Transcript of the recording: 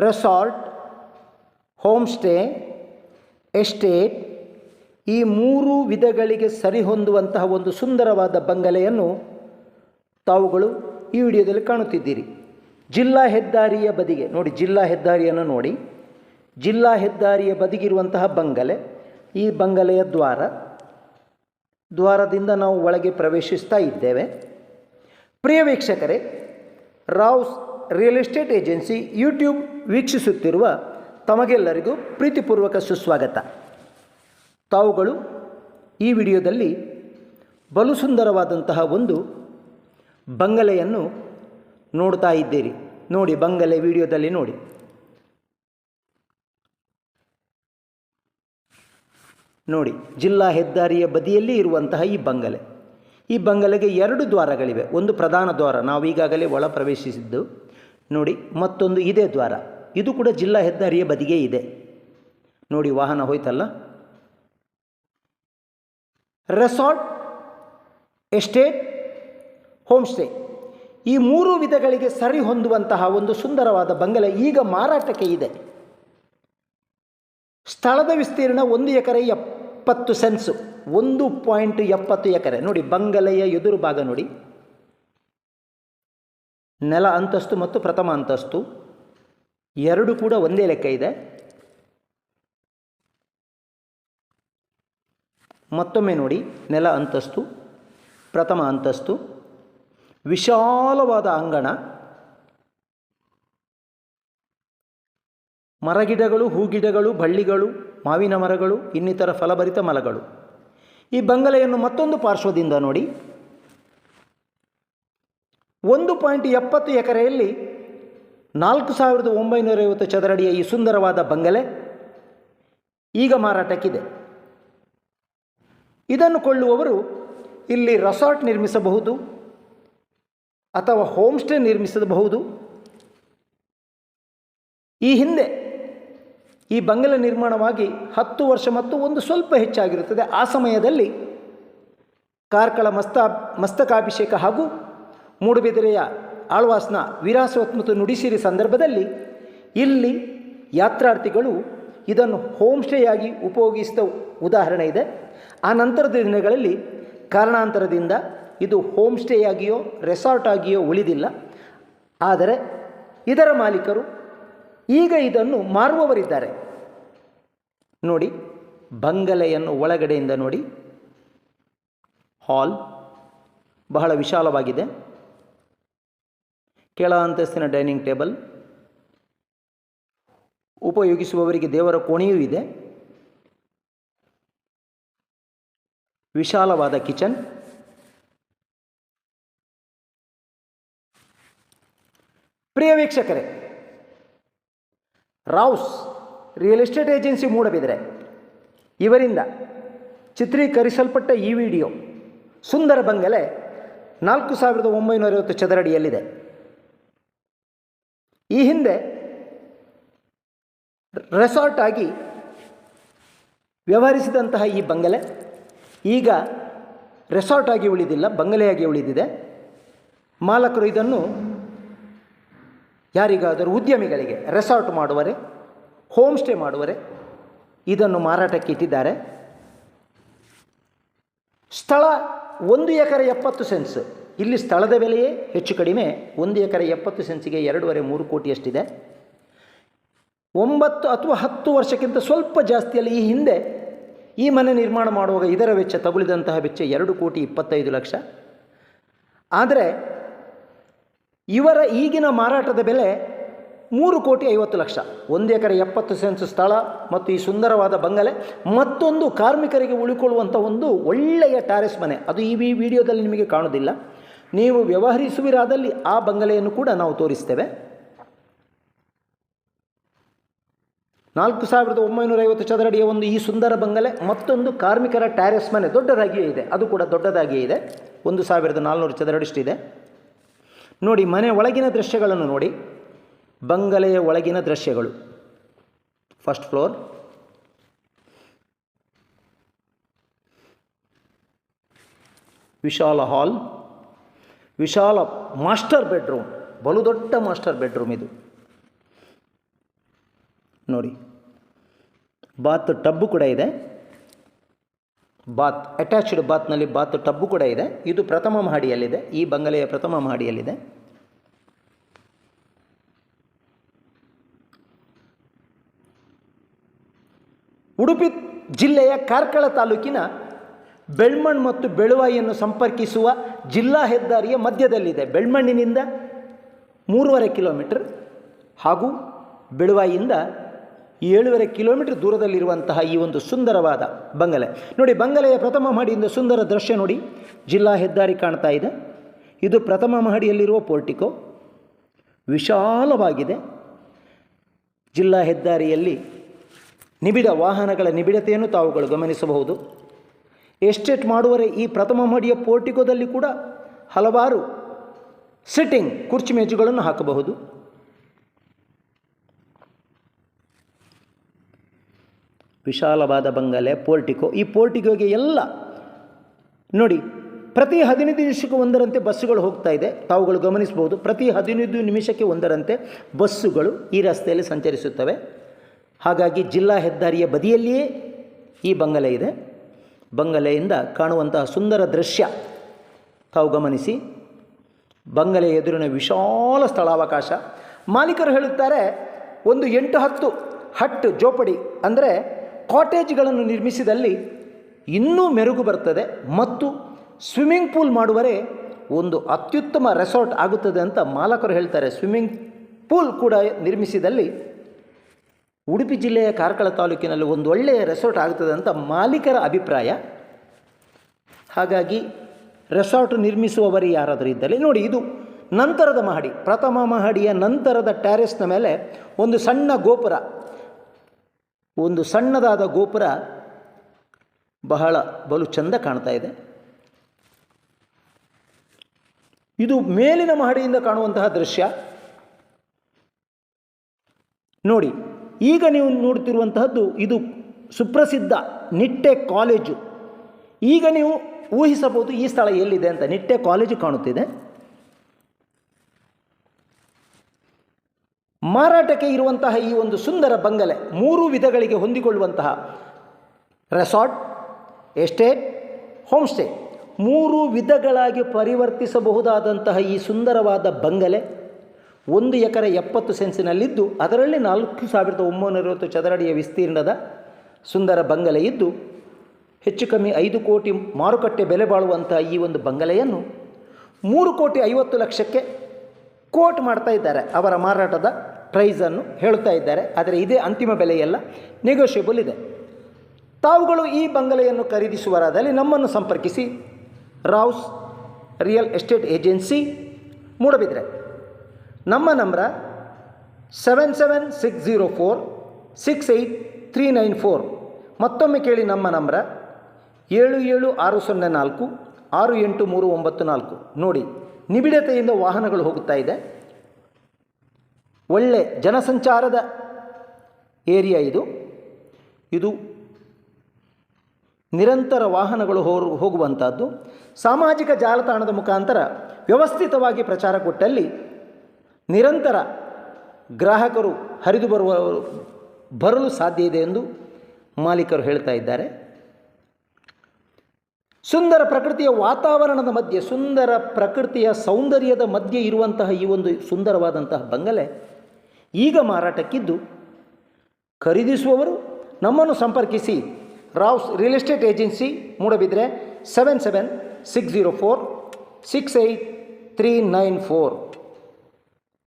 Resort, home stay, estate ಈ ಮೂರು ವಿಧಗಳಿಗೆ ಸರಿಹೊಂದುವಂತಹ ಒಂದು ಸುಂದರವಾದ ಬಂಗಲೆಯನ್ನು ತಾವುಗಳು ಈ ವಿಡಿಯೋದಲ್ಲಿ ಕಾಣುತ್ತಿದ್ದೀರಿ. ಜಿಲ್ಲಾ ಹೆದ್ದಾರಿಯ ಬದಿಗೆ ನೋಡಿ, ಜಿಲ್ಲಾ ಹೆದ್ದಾರಿಯನ್ನು ನೋಡಿ, ಜಿಲ್ಲಾ ಹೆದ್ದಾರಿಯ ಬದಿಗಿರುವಂತಹ ಬಂಗಲೆ. ಈ ಬಂಗಲೆಯ ದ್ವಾರದಿಂದ ನಾವು ಒಳಗೆ ಪ್ರವೇಶಿಸ್ತಾ ಇದ್ದೇವೆ. ಪ್ರಿಯ ವೀಕ್ಷಕರೇ, Rao's real estate agency YouTube ವೀಕ್ಷಿಸುತ್ತಿರುವ ತಮಗೆಲ್ಲರಿಗೂ ಪ್ರೀತಿಪೂರ್ವಕ ಸುಸ್ವಾಗತ. ತಾವುಗಳು ಈ ವಿಡಿಯೋದಲ್ಲಿ ಬಲು ಸುಂದರವಾದಂತಹ ಒಂದು ಬಂಗಲೆಯನ್ನು ನೋಡ್ತಾ ಇದ್ದೀರಿ. ನೋಡಿ, ಬಂಗಲೆ ವಿಡಿಯೋದಲ್ಲಿ ನೋಡಿ. ನೋಡಿ, ಜಿಲ್ಲಾ ಹೆದ್ದಾರಿಯ ಬದಿಯಲ್ಲಿ ಇರುವಂತಹ ಈ ಬಂಗಲೆ. ಈ ಬಂಗಲೆಗೆ 2 ದ್ವಾರಗಳಿವೆ. ಒಂದು ಪ್ರಧಾನ ದ್ವಾರ, ನಾವು ಈಗಾಗಲೇ ಒಳ ಪ್ರವೇಶಿಸಿದ್ದು ನೋಡಿ, ಮತ್ತೊಂದು ಇದೇ ದ್ವಾರ. ಇದು ಕೂಡ ಜಿಲ್ಲಾ ಹೆದ್ದಾರಿಯ ಬದಿಗೆ ಇದೆ. ನೋಡಿ, ವಾಹನ ಹೋಯ್ತಲ್ಲ. ರೆಸಾರ್ಟ್, ಎಸ್ಟೇಟ್, ಹೋಮ್ ಸ್ಟೇ ಈ 3 ವಿಧಗಳಿಗೆ ಸರಿ ಹೊಂದುವಂತಹ ಒಂದು ಸುಂದರವಾದ ಬಂಗಲೆ ಈಗ ಮಾರಾಟಕ್ಕೆ ಇದೆ. ಸ್ಥಳದ ವಿಸ್ತೀರ್ಣ 1 ಎಕರೆ 70 ಸೆನ್ಸು, 1.70 ಎಕರೆ. ನೋಡಿ, ಬಂಗಲೆಯ ಎದುರು ಭಾಗ ನೋಡಿ, ನೆಲ ಅಂತಸ್ತು ಮತ್ತು ಪ್ರಥಮ ಅಂತಸ್ತು ಎರಡು ಕೂಡ ಒಂದೇ ಲೆಕ್ಕ ಇದೆ. ಮತ್ತೊಮ್ಮೆ ನೋಡಿ, ನೆಲ ಅಂತಸ್ತು, ಪ್ರಥಮ ಅಂತಸ್ತು, ವಿಶಾಲವಾದ ಅಂಗಣ, ಮರಗಿಡಗಳು, ಹೂಗಿಡಗಳು, ಬಳ್ಳಿಗಳು, ಮಾವಿನ ಮರಗಳು, ಇನ್ನಿತರ ಫಲಭರಿತ ಮರಗಳು. ಈ ಬಂಗಲೆಯನ್ನು ಮತ್ತೊಂದು ಪಾರ್ಶ್ವದಿಂದ ನೋಡಿ, 1.70 ಎಕರೆಯಲ್ಲಿ 4,950 ಚದರಡಿಯ ಈ ಸುಂದರವಾದ ಬಂಗಲೆ ಈಗ ಮಾರಾಟಕ್ಕಿದೆ. ಇದನ್ನು ಕೊಳ್ಳುವವರು ಇಲ್ಲಿ ರೆಸಾರ್ಟ್ ನಿರ್ಮಿಸಬಹುದು ಅಥವಾ ಹೋಮ್ ಸ್ಟೇ ನಿರ್ಮಿಸಬಹುದು. ಈ ಹಿಂದೆ ಈ ಬಂಗಲೆ ನಿರ್ಮಾಣವಾಗಿ 10 ವರ್ಷ ಮತ್ತು ಒಂದು ಸ್ವಲ್ಪ ಹೆಚ್ಚಾಗಿರುತ್ತದೆ. ಆ ಸಮಯದಲ್ಲಿ ಕಾರ್ಕಳ ಮಸ್ತಕಾಭಿಷೇಕ ಹಾಗೂ ಮೂಡುಬಿದಿರೆಯ ಆಳ್ವಾಸ್ನ ವೀರಾಸವತ್ ಮತ್ತು ನುಡಿಸಿರಿ ಸಂದರ್ಭದಲ್ಲಿ ಇಲ್ಲಿ ಯಾತ್ರಾರ್ಥಿಗಳು ಇದನ್ನು ಹೋಮ್ ಸ್ಟೇಯಾಗಿ ಉಪಯೋಗಿಸಿದ ಉದಾಹರಣೆ ಇದೆ. ಆ ನಂತರದ ದಿನಗಳಲ್ಲಿ ಕಾರಣಾಂತರದಿಂದ ಇದು ಹೋಮ್ ಸ್ಟೇಯಾಗಿಯೋ ರೆಸಾರ್ಟ್ ಆಗಿಯೋ ಉಳಿದಿಲ್ಲ. ಆದರೆ ಇದರ ಮಾಲೀಕರು ಈಗ ಇದನ್ನು ಮಾರುವವರಿದ್ದಾರೆ. ನೋಡಿ, ಬಂಗಲೆಯನ್ನು ಒಳಗಡೆಯಿಂದ ನೋಡಿ. ಹಾಲ್ ಬಹಳ ವಿಶಾಲವಾಗಿದೆ. ಕೆಳ ಅಂತಸ್ತಿನ ಡೈನಿಂಗ್ ಟೇಬಲ್, ಉಪಯೋಗಿಸುವವರಿಗೆ ದೇವರ ಕೋಣೆಯೂ ಇದೆ. ವಿಶಾಲವಾದ ಕಿಚನ್, ಪ್ರಿಯ ವೀಕ್ಷಕರೇ, Rao's real estate agency Moodabidri ಇವರಿಂದ ಚಿತ್ರೀಕರಿಸಲ್ಪಟ್ಟ ಈ ವಿಡಿಯೋ ಸುಂದರ ಬಂಗಲೆ 4,950 ಚದರಡಿಯಲ್ಲಿದೆ. ಈ ಹಿಂದೆ ರೆಸಾರ್ಟ್ ಆಗಿ ವ್ಯವಹರಿಸಿದಂತಹ ಈ ಬಂಗಲೆ ಈಗ ರೆಸಾರ್ಟ್ ಆಗಿ ಉಳಿದಿಲ್ಲ, ಬಂಗಲೆಯಾಗಿ ಉಳಿದಿದೆ. ಮಾಲಕರು ಇದನ್ನು ಯಾರಿಗಾದರೂ ಉದ್ಯಮಿಗಳಿಗೆ, ರೆಸಾರ್ಟ್ ಮಾಡುವರೆ, ಹೋಮ್ ಸ್ಟೇ ಮಾಡುವರೆ ಇದನ್ನು ಮಾರಾಟಕ್ಕೆ ಇಟ್ಟಿದ್ದಾರೆ. ಸ್ಥಳ 1 ಎಕರೆ 70 ಸೆನ್ಸ್. ಇಲ್ಲಿ ಸ್ಥಳದ ಬೆಲೆಯೇ ಹೆಚ್ಚು ಕಡಿಮೆ 1 ಎಕರೆ 70 ಸೆನ್ಸಿಗೆ 2.5-3 ಕೋಟಿಯಷ್ಟಿದೆ. 9 ಅಥವಾ 10 ವರ್ಷಕ್ಕಿಂತ ಸ್ವಲ್ಪ ಜಾಸ್ತಿಯಲ್ಲಿ ಈ ಹಿಂದೆ ಈ ಮನೆ ನಿರ್ಮಾಣ ಮಾಡುವಾಗ ಇದರ ವೆಚ್ಚ, ತಗುಲಿದಂತಹ ವೆಚ್ಚ 2,25,00,000. ಆದರೆ ಇವರ ಈಗಿನ ಮಾರಾಟದ ಬೆಲೆ 3,50,00,000. 1 ಎಕರೆ 70 ಸೆನ್ಸ್ ಸ್ಥಳ ಮತ್ತು ಈ ಸುಂದರವಾದ ಬಂಗಲೆ, ಮತ್ತೊಂದು ಕಾರ್ಮಿಕರಿಗೆ ಉಳಿಕೊಳ್ಳುವಂಥ ಒಂದು ಒಳ್ಳೆಯ ಟ್ಯಾರೆಸ್ ಮನೆ. ಅದು ಈ ವಿಡಿಯೋದಲ್ಲಿ ನಿಮಗೆ ಕಾಣುವುದಿಲ್ಲ. ನೀವು ವ್ಯವಹರಿಸುವಿರಾದಲ್ಲಿ ಆ ಬಂಗಲೆಯನ್ನು ಕೂಡ ನಾವು ತೋರಿಸ್ತೇವೆ. 4,950 ಚದರಡಿಯ ಒಂದು ಈ ಸುಂದರ ಬಂಗಲೆ, ಮತ್ತೊಂದು ಕಾರ್ಮಿಕರ ಟ್ಯಾರೆಸ್ ಮನೆ ದೊಡ್ಡದಾಗಿಯೇ ಇದೆ. ಅದು ಕೂಡ ದೊಡ್ಡದಾಗಿಯೇ ಇದೆ, 1,400 ಚದರಡಿಷ್ಟಿದೆ. ನೋಡಿ, ಮನೆ ಒಳಗಿನ ದೃಶ್ಯಗಳನ್ನು ನೋಡಿ. ಬಂಗಲೆಯ ಒಳಗಿನ ದೃಶ್ಯಗಳು. ಫಸ್ಟ್ ಫ್ಲೋರ್, ವಿಶಾಲ ಹಾಲ್, ವಿಶಾಲ ಮಾಸ್ಟರ್ ಬೆಡ್ರೂಮ್, ಬಲು ದೊಡ್ಡ ಮಾಸ್ಟರ್ ಬೆಡ್ರೂಮ್ ಇದು. ನೋಡಿ, ಬಾತ್ ಟಬ್ಬು ಕೂಡ ಇದೆ. ಬಾತ್ ಅಟ್ಯಾಚ್ಡ್ ಬಾತ್ನಲ್ಲಿ ಬಾತ್ ಟಬ್ಬು ಕೂಡ ಇದೆ. ಇದು ಪ್ರಥಮ ಮಹಡಿಯಲ್ಲಿದೆ, ಈ ಬಂಗಲೆಯ ಪ್ರಥಮ ಮಹಡಿಯಲ್ಲಿದೆ. ಉಡುಪಿ ಜಿಲ್ಲೆಯ ಕಾರ್ಕಳ ತಾಲೂಕಿನ ಬೆಳ್ಮಣ್ ಮತ್ತು ಬೆಳುವಾಯಿಯನ್ನು ಸಂಪರ್ಕಿಸುವ ಜಿಲ್ಲಾ ಹೆದ್ದಾರಿಯ ಮಧ್ಯದಲ್ಲಿದೆ. ಬೆಳ್ಮಣ್ಣಿನಿಂದ 3.5 ಕಿಲೋಮೀಟರ್ ಹಾಗೂ ಬೆಳುವಾಯಿಯಿಂದ 7.5 ಕಿಲೋಮೀಟರ್ ದೂರದಲ್ಲಿರುವಂತಹ ಈ ಒಂದು ಸುಂದರವಾದ ಬಂಗಲೆ ನೋಡಿ. ಬಂಗಲೆಯ ಪ್ರಥಮ ಮಹಡಿಯಿಂದ ಸುಂದರ ದೃಶ್ಯ ನೋಡಿ. ಜಿಲ್ಲಾ ಹೆದ್ದಾರಿ ಕಾಣ್ತಾ ಇದೆ. ಇದು ಪ್ರಥಮ ಮಹಡಿಯಲ್ಲಿರುವ ಪೋರ್ಟಿಕೋ, ವಿಶಾಲವಾಗಿದೆ. ಜಿಲ್ಲಾ ಹೆದ್ದಾರಿಯಲ್ಲಿ ನಿಬಿಡ ವಾಹನಗಳ ನಿಬಿಡತೆಯನ್ನು ತಾವುಗಳು ಗಮನಿಸಬಹುದು. ಎಸ್ಟೇಟ್ ಮಾಡುವರೆ ಈ ಪ್ರಥಮ ಮಹಡಿಯ ಪೋರ್ಟಿಕೋದಲ್ಲಿ ಕೂಡ ಹಲವಾರು ಸಿಟ್ಟಿಂಗ್ ಕುರ್ಚಿ ಮೇಜುಗಳನ್ನು ಹಾಕಬಹುದು. ವಿಶಾಲವಾದ ಬಂಗಲೆ, ಪೋರ್ಟಿಕೋ. ಈ ಪೋರ್ಟಿಕೋಗೆ ಎಲ್ಲ ನೋಡಿ, ಪ್ರತಿ 15 ನಿಮಿಷಕ್ಕೆ ಒಂದರಂತೆ ಬಸ್ಸುಗಳು ಹೋಗ್ತಾ ಇದೆ. ತಾವುಗಳು ಗಮನಿಸಬಹುದು. ಪ್ರತಿ 15 ನಿಮಿಷಕ್ಕೆ ಒಂದರಂತೆ ಬಸ್ಸುಗಳು ಈ ರಸ್ತೆಯಲ್ಲಿ ಸಂಚರಿಸುತ್ತವೆ. ಹಾಗಾಗಿ ಜಿಲ್ಲಾ ಹೆದ್ದಾರಿಯ ಬದಿಯಲ್ಲಿಯೇ ಈ ಬಂಗಲೆ ಇದೆ. ಬಂಗಲೆಯಿಂದ ಕಾಣುವಂತಹ ಸುಂದರ ದೃಶ್ಯ ತಾವು ಗಮನಿಸಿ. ಬಂಗಲೆಯ ಎದುರಿನ ವಿಶಾಲ ಸ್ಥಳಾವಕಾಶ. ಮಾಲೀಕರು ಹೇಳುತ್ತಾರೆ, ಒಂದು 8-10 ಹಟ್ ಜೋಪಡಿ ಅಂದರೆ ಕಾಟೇಜ್ಗಳನ್ನು ನಿರ್ಮಿಸಿದಲ್ಲಿ ಇನ್ನೂ ಮೆರುಗು ಬರ್ತದೆ ಮತ್ತು ಸ್ವಿಮ್ಮಿಂಗ್ ಪೂಲ್ ಮಾಡುವರೆ ಒಂದು ಅತ್ಯುತ್ತಮ ರೆಸಾರ್ಟ್ ಆಗುತ್ತದೆ ಅಂತ ಮಾಲಕರು ಹೇಳ್ತಾರೆ. ಸ್ವಿಮ್ಮಿಂಗ್ ಪೂಲ್ ಕೂಡ ನಿರ್ಮಿಸಿದಲ್ಲಿ ಉಡುಪಿ ಜಿಲ್ಲೆಯ ಕಾರ್ಕಳ ತಾಲೂಕಿನಲ್ಲಿ ಒಂದು ಒಳ್ಳೆಯ ರೆಸಾರ್ಟ್ ಆಗುತ್ತದೆ ಅಂತ ಮಾಲೀಕರ ಅಭಿಪ್ರಾಯ. ಹಾಗಾಗಿ ರೆಸಾರ್ಟ್ ನಿರ್ಮಿಸುವವರು ಯಾರಾದರೂ ಇದ್ದಲ್ಲಿ ನೋಡಿ, ಇದು ನಂತರದ ಮಹಡಿ, ಪ್ರಥಮ ಮಹಡಿಯ ನಂತರದ ಟ್ಯಾರೆಸ್ನ ಮೇಲೆ ಒಂದು ಸಣ್ಣ ಗೋಪುರ, ಒಂದು ಸಣ್ಣದಾದ ಗೋಪುರ ಬಹಳ ಬಲು ಚಂದ ಕಾಣ್ತಾ ಇದೆ. ಇದು ಮೇಲಿನ ಮಹಡಿಯಿಂದ ಕಾಣುವಂತಹ ದೃಶ್ಯ ನೋಡಿ. ಈಗ ನೀವು ನೋಡ್ತಿರುವಂತಹದ್ದು ಇದು ಸುಪ್ರಸಿದ್ಧ ನಿಟ್ಟೆ ಕಾಲೇಜು. ಈಗ ನೀವು ಊಹಿಸಬಹುದು ಈ ಸ್ಥಳ ಎಲ್ಲಿದೆ ಅಂತ. ನಿಟ್ಟೆ ಕಾಲೇಜು ಕಾಣುತ್ತಿದೆ. ಮಾರಾಟಕ್ಕೆ ಇರುವಂತಹ ಈ ಒಂದು ಸುಂದರ ಬಂಗಲೆ 3 ವಿಧಗಳಿಗೆ ಹೊಂದಿಕೊಳ್ಳುವಂತಹ ರೆಸಾರ್ಟ್, ಎಸ್ಟೇಟ್, ಹೋಮ್ ಸ್ಟೇ 3 ವಿಧಗಳಾಗಿ ಪರಿವರ್ತಿಸಬಹುದಾದಂತಹ ಈ ಸುಂದರವಾದ ಬಂಗಲೆ 1 ಎಕರೆ 70 ಸೆನ್ಸಿನಲ್ಲಿದ್ದು ಅದರಲ್ಲಿ 4,920 ಚದರಡಿಯ ವಿಸ್ತೀರ್ಣದ ಸುಂದರ ಬಂಗಲೆ ಇದ್ದು ಹೆಚ್ಚು ಕಮ್ಮಿ 5 ಕೋಟಿ ಮಾರುಕಟ್ಟೆ ಬೆಲೆ ಬಾಳುವಂತಹ ಈ ಒಂದು ಬಂಗಲೆಯನ್ನು 3,50,00,000ಕ್ಕೆ ಕೋಟ್ ಮಾಡ್ತಾ ಇದ್ದಾರೆ. ಅವರ ಮಾರಾಟದ ಪ್ರೈಸನ್ನು ಹೇಳ್ತಾ ಇದ್ದಾರೆ. ಆದರೆ ಇದೇ ಅಂತಿಮ ಬೆಲೆಯಲ್ಲ, ನೆಗೋಷಿಯಬಲ್ ಇದೆ. ತಾವುಗಳು ಈ ಬಂಗಲೆಯನ್ನು ಖರೀದಿಸುವರಾದಲ್ಲಿ ನಮ್ಮನ್ನು ಸಂಪರ್ಕಿಸಿ. Rouse real estate agency, Moodbidri. ನಮ್ಮ ನಂಬರ 7760468394. ಮತ್ತೊಮ್ಮೆ ಕೇಳಿ, ನಮ್ಮ ನಂಬರ 7760468394. ನೋಡಿ, ನಿಬಿಡತೆಯಿಂದ ವಾಹನಗಳು ಹೋಗುತ್ತಾ ಇದೆ. ಒಳ್ಳೆ ಜನಸಂಚಾರದ ಏರಿಯಾ ಇದು. ಇದು ನಿರಂತರ ವಾಹನಗಳು ಹೋಗುವಂಥದ್ದು. ಸಾಮಾಜಿಕ ಜಾಲತಾಣದ ಮುಖಾಂತರ ವ್ಯವಸ್ಥಿತವಾಗಿ ಪ್ರಚಾರ ಕೊಟ್ಟಲ್ಲಿ ನಿರಂತರ ಗ್ರಾಹಕರು ಹರಿದು ಬರಲು ಸಾಧ್ಯ ಇದೆ ಎಂದು ಮಾಲೀಕರು ಹೇಳ್ತಾ ಇದ್ದಾರೆ. ಸುಂದರ ಪ್ರಕೃತಿಯ ವಾತಾವರಣದ ಮಧ್ಯೆ, ಸುಂದರ ಪ್ರಕೃತಿಯ ಸೌಂದರ್ಯದ ಮಧ್ಯೆ ಇರುವಂತಹ ಈ ಒಂದು ಸುಂದರವಾದಂತಹ ಬಂಗಲೆ ಈಗ ಮಾರಾಟಕ್ಕಿದ್ದು, ಖರೀದಿಸುವವರು ನಮ್ಮನ್ನು ಸಂಪರ್ಕಿಸಿ. Rouse real estate agency, Moodbidri, 7760468394.